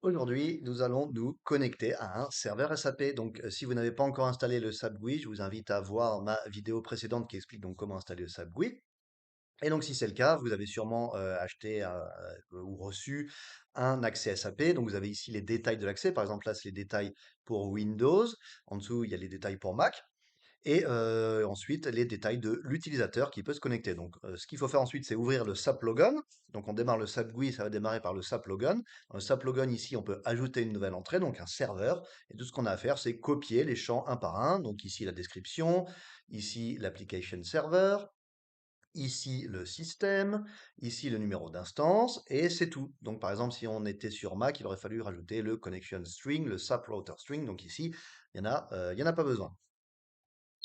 Aujourd'hui, nous allons nous connecter à un serveur SAP. Donc, si vous n'avez pas encore installé le SAP GUI, je vous invite à voir ma vidéo précédente qui explique donc comment installer le SAP GUI. Et donc, si c'est le cas, vous avez sûrement acheté ou reçu un accès SAP. Donc, vous avez ici les détails de l'accès. Par exemple, là, c'est les détails pour Windows. En dessous, il y a les détails pour Mac. Et ensuite, les détails de l'utilisateur qui peut se connecter. Donc, ce qu'il faut faire ensuite, c'est ouvrir le SAP Logon. Donc, on démarre le SAP GUI, ça va démarrer par le SAP Logon. Dans le SAP Logon, ici, on peut ajouter une nouvelle entrée, donc un serveur. Et tout ce qu'on a à faire, c'est copier les champs un par un. Donc, ici, la description, ici, l'application server, ici, le système, ici, le numéro d'instance, et c'est tout. Donc, par exemple, si on était sur Mac, il aurait fallu rajouter le connection string, le SAP router string. Donc, ici, il y en a pas besoin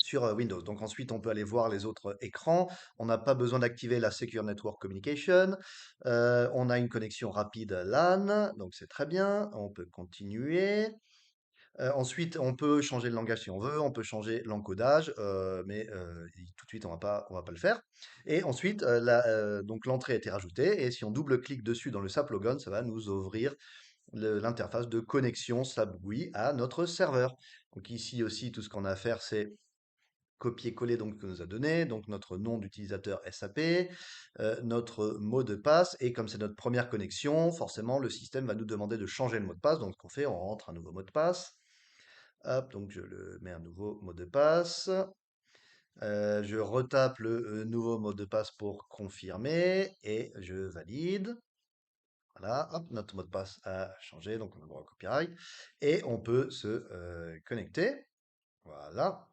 sur Windows. Donc ensuite, on peut aller voir les autres écrans. On n'a pas besoin d'activer la Secure Network Communication. On a une connexion rapide LAN, donc c'est très bien. On peut continuer. Ensuite, on peut changer le langage si on veut. On peut changer l'encodage, mais tout de suite, on va pas le faire. Et ensuite, donc l'entrée a été rajoutée. Et si on double-clique dessus dans le SAP Logon, ça va nous ouvrir l'interface de connexion SAP GUI à notre serveur. Donc ici aussi, tout ce qu'on a à faire, c'est copier-coller donc que nous a donné, donc notre nom d'utilisateur SAP, notre mot de passe, et comme c'est notre première connexion, forcément le système va nous demander de changer le mot de passe. Donc ce qu'on fait, on rentre un nouveau mot de passe. Hop, donc je le mets un nouveau mot de passe. Je retape le nouveau mot de passe pour confirmer et je valide. Voilà, hop, notre mot de passe a changé, donc on a le droit au copyright. Et on peut se connecter. Voilà.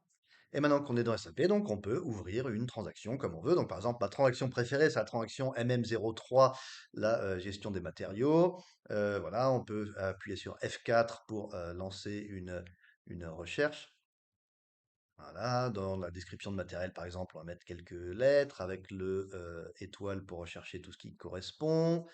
Et maintenant qu'on est dans SAP, donc on peut ouvrir une transaction comme on veut. Donc par exemple, ma transaction préférée, c'est la transaction MM03, la gestion des matériaux. Voilà, on peut appuyer sur F4 pour lancer une recherche. Voilà, dans la description de matériel, par exemple, on va mettre quelques lettres avec le étoile pour rechercher tout ce qui correspond.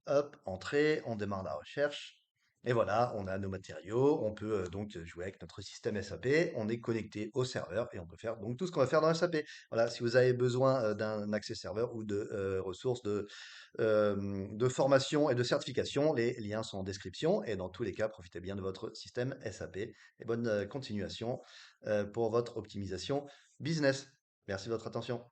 Hop, entrée, on démarre la recherche. Et voilà, on a nos matériaux. On peut donc jouer avec notre système SAP. On est connecté au serveur et on peut faire donc tout ce qu'on va faire dans SAP. Voilà, si vous avez besoin d'un accès serveur ou de ressources de formation et de certification, les liens sont en description. Et dans tous les cas, profitez bien de votre système SAP et bonne continuation pour votre optimisation business. Merci de votre attention.